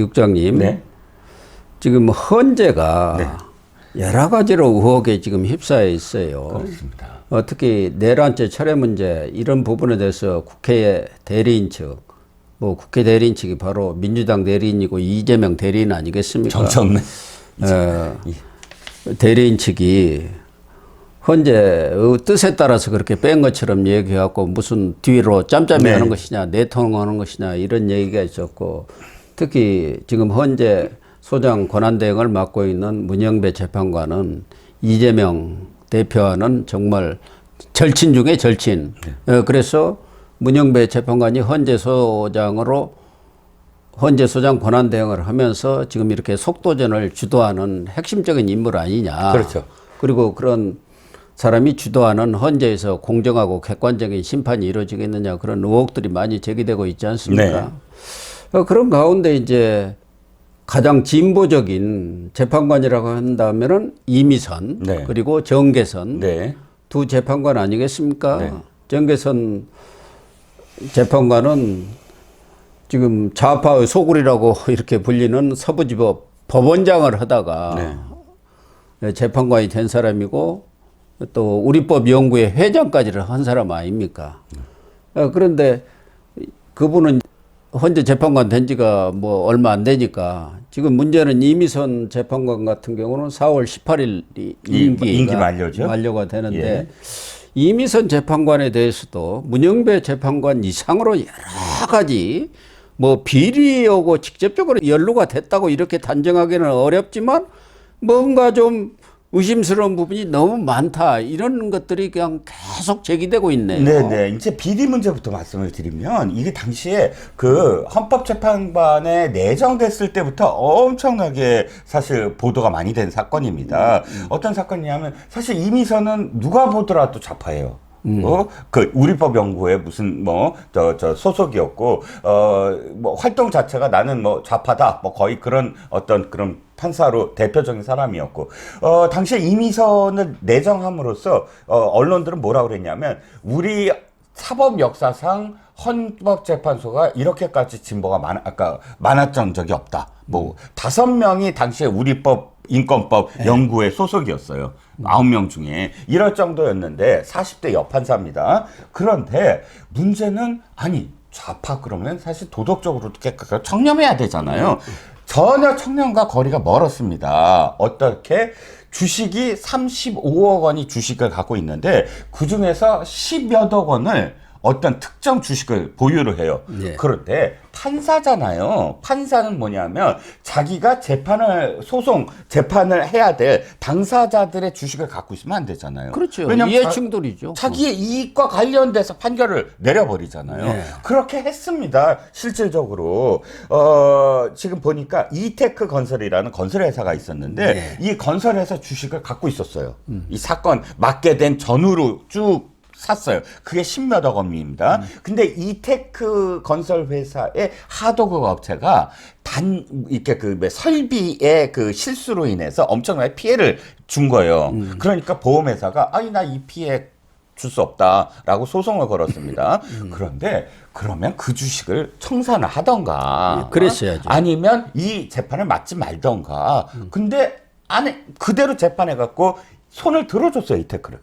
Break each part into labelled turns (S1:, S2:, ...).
S1: 국장님,
S2: 네.
S1: 지금 헌재가
S2: 네.
S1: 여러 가지로 의혹에 지금 휩싸여 있어요.
S2: 그렇습니다.
S1: 특히 내란죄 철회 문제 이런 부분에 대해서 국회 대리인 측, 뭐 국회 대리인 측이 바로 민주당 대리인이고 이재명 대리인 아니겠습니까?
S2: 정청래
S1: 대리인 측이 헌재의 뜻에 따라서 그렇게 뺀 것처럼 얘기해갖고 무슨 뒤로 짬짬이
S2: 네.
S1: 하는 것이냐, 내통하는 것이냐 이런 얘기가 있었고, 특히 지금 헌재 소장 권한대행을 맡고 있는 문영배 재판관은 이재명 대표와는 정말 절친 중에 절친. 그래서 문영배 재판관이 헌재 소장으로 헌재 소장 권한대행을 하면서 지금 이렇게 속도전을 주도하는 핵심적인 인물 아니냐.
S2: 그렇죠.
S1: 그리고 그런 사람이 주도하는 헌재에서 공정하고 객관적인 심판이 이루어지겠느냐, 그런 의혹들이 많이 제기되고 있지 않습니까? 네. 그런 가운데 이제 가장 진보적인 재판관이라고 한다면은 이미선,
S2: 네.
S1: 그리고 정계선,
S2: 네.
S1: 두 재판관 아니겠습니까?
S2: 네.
S1: 정계선 재판관은 지금 좌파의 소굴이라고 이렇게 불리는 서부지법 법원장을 하다가 재판관이 된 사람이고, 또 우리법 연구회 회장까지를 한 사람 아닙니까? 그런데 그분은 헌재 재판관 된 지가 뭐 얼마 안 되니까, 지금 문제는 이미선 재판관 같은 경우는 4월 18일이 임기
S2: 만료죠.
S1: 만료가 되는데, 이미선 재판관에 대해서도 문영배 재판관 이상으로 여러 가지 뭐 비리하고 직접적으로 연루가 됐다고 이렇게 단정하기는 어렵지만, 뭔가 좀 의심스러운 부분이 너무 많다, 이런 것들이 그냥 계속 제기되고 있네요.
S2: 네네. 이제 비리 문제부터 말씀을 드리면, 이게 당시에 그 헌법재판관에 내정됐을 때부터 엄청나게 사실 보도가 많이 된 사건입니다. 어떤 사건이냐면, 사실 이미선은 누가 보더라도 좌파예요. 그 우리법 연구회 무슨 저 소속이었고, 뭐 활동 자체가 나는 뭐 좌파다, 뭐 거의 그런 어떤 그런 판사로 대표적인 사람이었고, 당시에 이미선을 내정함으로써 언론들은 뭐라고 그랬냐면, 우리 사법 역사상 헌법재판소가 이렇게까지 진보가 많았던 적이 없다. 뭐 5명이 당시에 우리법 인권법 연구회 소속이었어요. 9명 중에. 이럴 정도였는데 40대 여판사입니다. 그런데 문제는, 아니 좌파 그러면 사실 도덕적으로 청렴해야 되잖아요. 전혀 청렴과 거리가 멀었습니다. 어떻게? 주식이 35억 원이 주식을 갖고 있는데, 그 중에서 10여억 원을 어떤 특정 주식을 보유를 해요. 그런데 판사잖아요. 판사는 뭐냐면 자기가 재판을 해야 될 당사자들의 주식을 갖고 있으면 안 되잖아요.
S1: 그렇죠.
S2: 왜냐면
S1: 이해충돌이죠.
S2: 자기의 이익과 관련돼서 판결을 내려버리잖아요. 그렇게 했습니다. 실질적으로. 지금 보니까 이테크 건설이라는 건설회사가 있었는데, 이 건설회사 주식을 갖고 있었어요. 이 사건 맡게 된 전후로 쭉 샀어요. 그게 10몇억 원입니다. 근데 이테크 건설 회사의 하도급 업체가 이렇게 설비의 그 실수로 인해서 엄청나게 피해를 준 거예요. 그러니까 보험회사가, 아니, 나 이 피해 줄 수 없다라고 소송을 걸었습니다. 그런데 그러면 그 주식을 청산을 하던가,
S1: 그랬어야죠.
S2: 아니면 이 재판을 맡지 말던가. 근데 그대로 재판해갖고 손을 들어줬어요, 이테크를.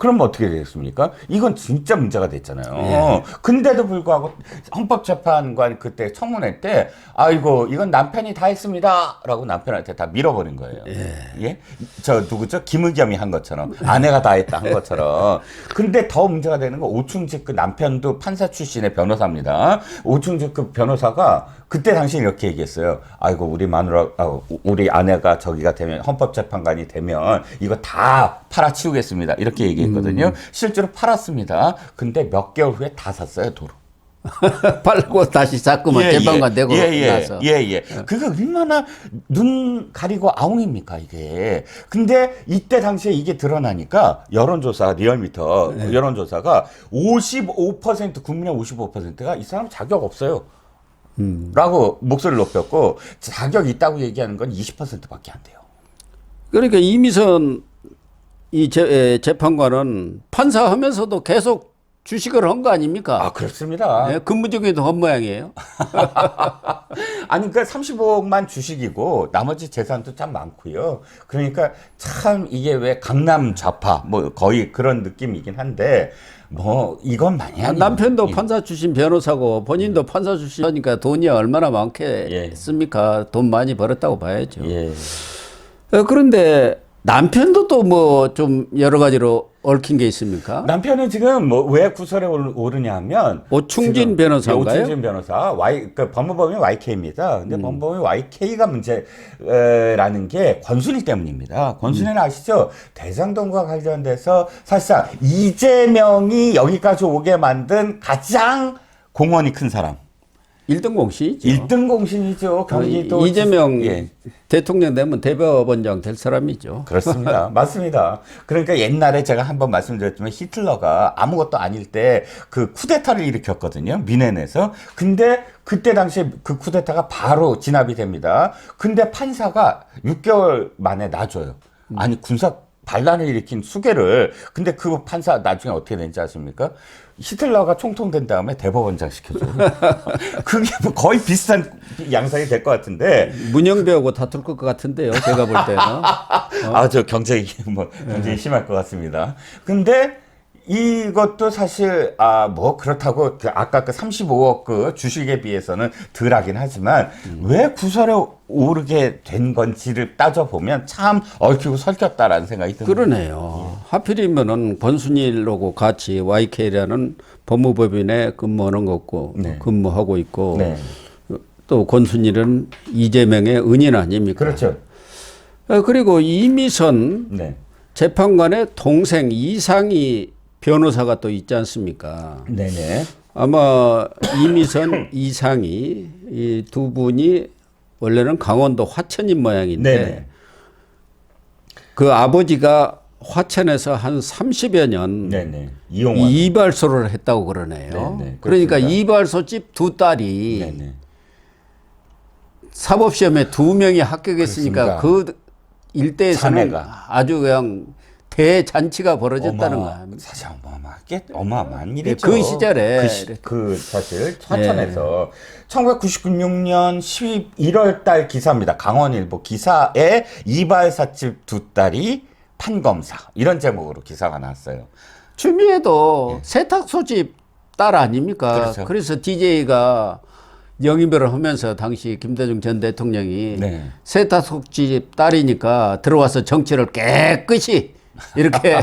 S2: 그럼 어떻게 되겠습니까? 이건 진짜 문제가 됐잖아요. 근데도 불구하고 헌법재판관 그때 청문회 때, 아이고, 이건 남편이 다 했습니다 라고 남편한테 다 밀어버린 거예요. 저 누구죠? 김의겸이 한 것처럼, 아내가 다 했다 한 것처럼. 근데 더 문제가 되는 건 오충직 그 남편도 판사 출신의 변호사입니다. 오충직 그 변호사가 그때 당시에 이렇게 얘기했어요. 아이고, 우리 아내가 저기가 되면, 헌법재판관이 되면 이거 다 팔아치우겠습니다, 이렇게 얘기했거든요. 실제로 팔았습니다. 근데 몇 개월 후에 다 샀어요, 도로.
S1: 팔고 다시 자꾸만 재판관 되고 나서.
S2: 그게 얼마나 눈 가리고 아웅입니까, 이게. 근데 이때 당시에 이게 드러나니까 여론조사, 리얼미터 여론조사가 55%, 국민의 55%가 이 사람 자격 없어요 라고 목소리를 높였고, 자격 있다고 얘기하는 건 20%밖에 안 돼요.
S1: 그러니까 이미선 재판관은 판사하면서도 계속 주식을 한 거 아닙니까?
S2: 아, 그렇습니다.
S1: 네, 근무적에도 한 모양이에요.
S2: 아니, 그러니까 35억만 주식이고 나머지 재산도 참 많고요. 그러니까 참 이게 왜 강남 좌파 뭐 거의 그런 느낌이긴 한데 뭐 이건 많이 아니에요.
S1: 남편도 판사 출신 변호사고 본인도 판사 출신이니까 돈이 얼마나 많겠습니까? 돈 많이 벌었다고 봐야죠.
S2: 예.
S1: 그런데 남편도 또 뭐 좀 여러 가지로 얽힌 게 있습니까?
S2: 남편은 지금 뭐 왜 구설에 오르냐면
S1: 오충진
S2: 지금,
S1: 변호사인가요?
S2: 예, 오충진 변호사 그 법무법인 YK입니다. 근데 법무법인 YK가 문제라는 게 권순일 때문입니다. 권순일 아시죠? 대장동과 관련돼서 사실상 이재명이 여기까지 오게 만든 가장 공헌이 큰 사람.
S1: 1등 공신이죠.
S2: 1등 공신이죠. 경기도
S1: 이재명
S2: 예.
S1: 대통령 되면 대법원장 될 사람이죠.
S2: 그렇습니다. 맞습니다. 그러니까 옛날에 제가 한번 말씀드렸지만 히틀러가 아무것도 아닐 때 그 쿠데타를 일으켰거든요. 미넨에서. 근데 그때 당시에 그 쿠데타가 바로 진압이 됩니다. 근데 판사가 6개월 만에 놔줘요. 아니 군사 반란을 일으킨 수괴를. 근데 그 판사 나중에 어떻게 된지 아십니까? 히틀러가 총통된 다음에 대법원장 시켜줘요. 그게 뭐 거의 비슷한 양상이 될 것 같은데.
S1: 문영배하고 다툴 것 같은데요. 제가 볼 때는.
S2: 아, 저 경쟁이 굉장히 심할 것 같습니다. 근데 이것도 사실 뭐 그렇다고 아까 그 35억 그 주식에 비해서는 덜하긴 하지만 왜 구설에 오르게 된 건지를 따져보면 참 얽히고 설켰다라는 생각이 듭니다.
S1: 그러네요. 하필이면은 권순일하고 같이 YK라는 법무법인에 근무하는 거고
S2: 네.
S1: 근무하고 있고
S2: 네.
S1: 또 권순일은 이재명의 은인 아닙니까?
S2: 그렇죠.
S1: 그리고 이미선
S2: 네.
S1: 재판관의 동생 이상희 변호사가 또 있지 않습니까?
S2: 네네.
S1: 아마 이미선, 이상희 이 두 분이 원래는 강원도 화천인 모양인데
S2: 네네.
S1: 그 아버지가 화천에서 한 30여 년
S2: 네네. 이용원.
S1: 이발소를 했다고 그러네요.
S2: 네네.
S1: 그러니까
S2: 그렇습니다.
S1: 이발소 집 두 딸이
S2: 네네.
S1: 사법시험에 2명이 합격했으니까
S2: 그렇습니다.
S1: 그 일대에서는
S2: 자매가.
S1: 아주 그냥 대잔치가 벌어졌다는 거야.
S2: 사실 어마어마한 일이죠.
S1: 그 시절에
S2: 사실 화천에서 1996년 11월 달 기사입니다. 강원일보 기사에 이발사집 두 딸이 판검사 이런 제목으로 기사가 나왔어요.
S1: 추미애도 세탁소 집 딸 아닙니까?
S2: 그렇죠.
S1: 그래서 DJ가 영입을 하면서 당시 김대중 전 대통령이
S2: 네.
S1: 세탁소 집 딸이니까 들어와서 정치를 깨끗이 이렇게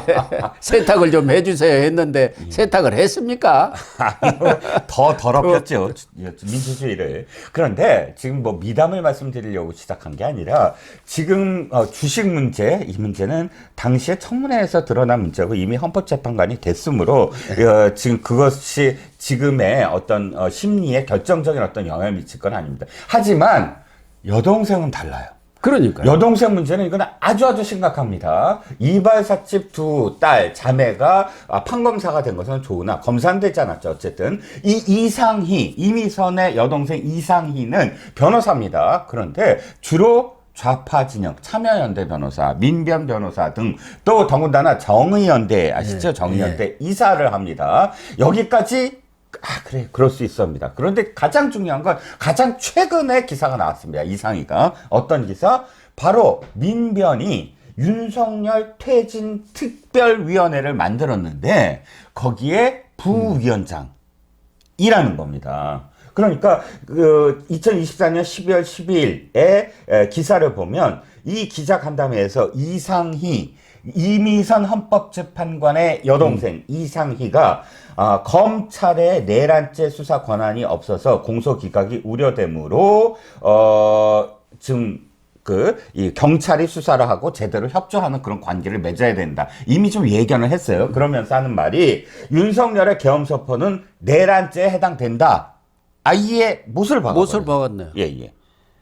S1: 세탁을 좀 해주세요 했는데 세탁을 했습니까?
S2: 더 더럽혔죠. 민주주의를. 그런데 지금 뭐 미담을 말씀드리려고 시작한 게 아니라 지금 주식 문제, 이 문제는 당시에 청문회에서 드러난 문제고 이미 헌법재판관이 됐으므로 지금 그것이 지금의 어떤 심리에 결정적인 어떤 영향을 미칠 건 아닙니다. 하지만 여동생은 달라요.
S1: 그러니까요.
S2: 여동생 문제는 이건 아주 심각합니다. 이발사집 두 딸 자매가 판검사가 된 것은 좋으나 검사는 되지 않았죠. 어쨌든 이 이상희, 이미선의 여동생 이상희는 변호사입니다. 그런데 주로 좌파 진영, 참여연대 변호사, 민변 변호사 등 또 더군다나 정의연대 아시죠? 정의연대 이사를 합니다. 여기까지 그래, 그럴 수 있습니다. 그런데 가장 중요한 건 가장 최근에 기사가 나왔습니다. 이상희가. 어떤 기사? 바로 민변이 윤석열 퇴진 특별위원회를 만들었는데 거기에 부위원장이라는 겁니다. 그러니까 2024년 12월 12일에 기사를 보면 이 기자간담회에서 이미선 헌법재판관의 여동생 이상희가 검찰의 내란죄 수사 권한이 없어서 공소기각이 우려되므로 지금 이 경찰이 수사를 하고 제대로 협조하는 그런 관계를 맺어야 된다. 이미 좀 예견을 했어요. 그러면서 하는 말이 윤석열의 계엄서포는 내란죄에 해당된다. 아예 못을 박았네요.
S1: 못을 박았네요.
S2: 예.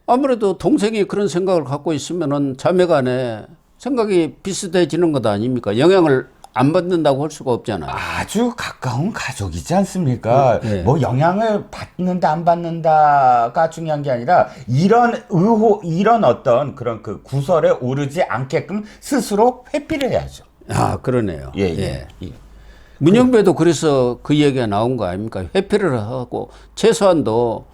S1: 아무래도 동생이 그런 생각을 갖고 있으면은 자매간에 생각이 비슷해지는 것 아닙니까? 영향을 안 받는다고 할 수가 없잖아요.
S2: 아주 가까운 가족이지 않습니까?
S1: 네.
S2: 뭐 영향을 받는다 안 받는다가 중요한 게 아니라 이런 이런 어떤 그런 그 구설에 오르지 않게끔 스스로 회피를 해야죠.
S1: 그러네요.
S2: 예.
S1: 문영배도 그래서 그 얘기가 나온 거 아닙니까? 회피를 하고 최소한도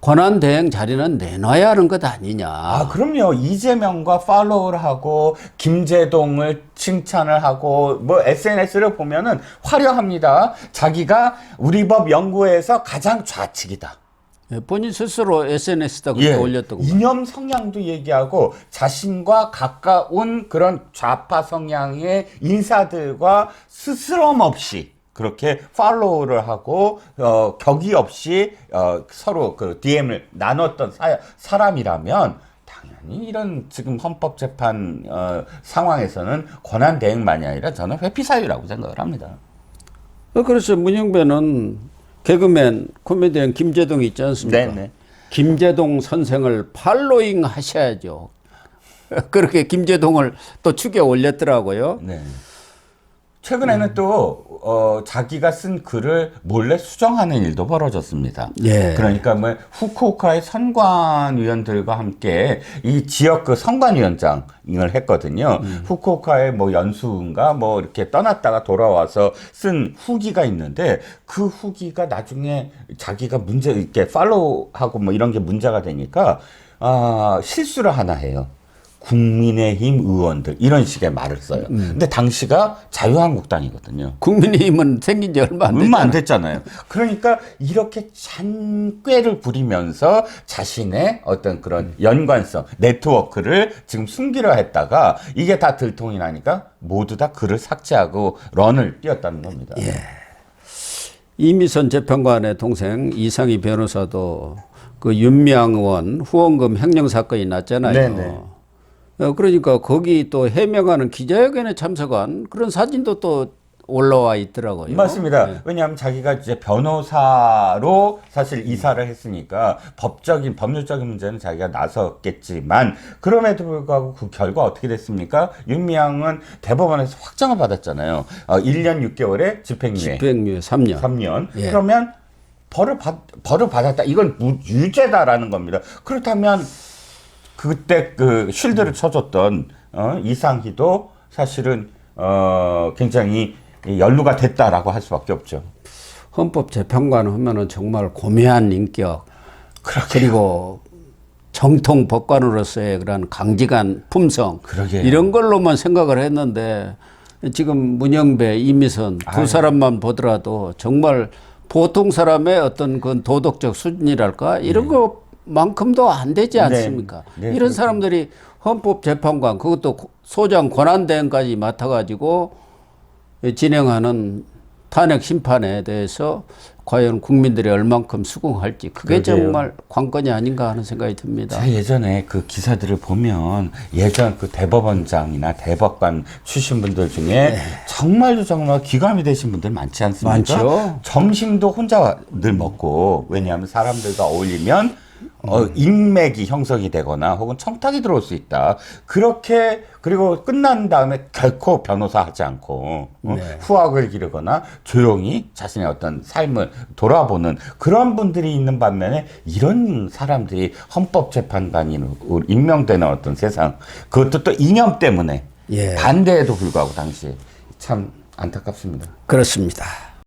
S1: 권한 대행 자리는 내놔야 하는 것 아니냐.
S2: 아, 그럼요. 이재명과 팔로우를 하고 김제동을 칭찬을 하고 뭐 SNS를 보면은 화려합니다. 자기가 우리 법 연구에서 가장 좌측이다.
S1: 예, 본인 스스로 SNS에다 그렇게 올렸던 거.
S2: 이념 성향도 얘기하고 자신과 가까운 그런 좌파 성향의 인사들과 스스럼 없이 그렇게 팔로우를 하고 격의 없이 서로 그 DM을 나눴던 사람이라면 당연히 이런 지금 헌법재판 상황에서는 권한 대행만이 아니라 저는 회피 사유라고 생각을 합니다.
S1: 그래서 문영배는 개그맨 코미디언 김제동 있지 않습니까?
S2: 네네.
S1: 김제동 선생을 팔로잉 하셔야죠. 그렇게 김제동을 또 축에 올렸더라고요.
S2: 네. 최근에는 또 자기가 쓴 글을 몰래 수정하는 일도 벌어졌습니다.
S1: 예.
S2: 그러니까 뭐 후쿠오카의 선관위원들과 함께 이 지역 그 선관위원장을 했거든요. 후쿠오카의 뭐 연수인가 뭐 이렇게 떠났다가 돌아와서 쓴 후기가 있는데 그 후기가 나중에 자기가 문제 이렇게 팔로우하고 뭐 이런 게 문제가 되니까 실수를 하나 해요. 국민의힘 의원들 이런 식의 말을 써요. 근데 당시가 자유한국당이거든요.
S1: 국민의힘은 생긴 지 얼마
S2: 안 됐잖아요. 그러니까 이렇게 잔꾀를 부리면서 자신의 어떤 그런 연관성, 네트워크를 지금 숨기려 했다가 이게 다 들통이 나니까 모두 다 글을 삭제하고 런을 띄웠다는 겁니다.
S1: 예. 이미선 재판관의 동생 이상희 변호사도 그 윤미향 의원 후원금 횡령 사건이 났잖아요.
S2: 네네.
S1: 그러니까 거기 또 해명하는 기자회견에 참석한 그런 사진도 또 올라와 있더라고요.
S2: 맞습니다.
S1: 네.
S2: 왜냐하면 자기가 이제 변호사로 사실 이사를 했으니까 법률적인 문제는 자기가 나섰겠지만 그럼에도 불구하고 그 결과 어떻게 됐습니까? 윤미향은 대법원에서 확정을 받았잖아요. 1년 6개월의 집행유예.
S1: 집행유예 3년.
S2: 3년.
S1: 예.
S2: 그러면 벌을 받았다. 이건 유죄다라는 겁니다. 그렇다면 그때 그 쉴드를 쳐줬던 이상희도 사실은 굉장히 연루가 됐다라고 할 수밖에 없죠.
S1: 헌법재판관 하면은 정말 고매한 인격, 그리고 정통 법관으로서의 그런 강직한 품성,
S2: 그러게요.
S1: 이런 걸로만 생각을 했는데 지금 문영배, 이미선 두 사람만 보더라도 정말 보통 사람의 어떤 그 도덕적 수준이랄까 이런 것만큼도 안 되지 않습니까?
S2: 네,
S1: 이런 사람들이 헌법재판관 그것도 소장 권한대행까지 맡아가지고 진행하는 탄핵 심판에 대해서 과연 국민들이 얼만큼 수긍할지 그게
S2: 그러게요.
S1: 정말 관건이 아닌가 하는 생각이 듭니다.
S2: 제가 예전에 그 기사들을 보면 예전 그 대법원장이나 대법관 출신 분들 중에 정말 기감이 되신 분들 많지 않습니까?
S1: 많죠.
S2: 점심도 혼자 늘 먹고 왜냐하면 사람들과 어울리면 인맥이 형성이 되거나 혹은 청탁이 들어올 수 있다. 그렇게 그리고 끝난 다음에 결코 변호사 하지 않고 후학을 기르거나 조용히 자신의 어떤 삶을 돌아보는 그런 분들이 있는 반면에 이런 사람들이 헌법재판관으로 임명되는 어떤 세상 그것도 또 이념 때문에 반대에도 불구하고 당시에 참 안타깝습니다.
S1: 그렇습니다.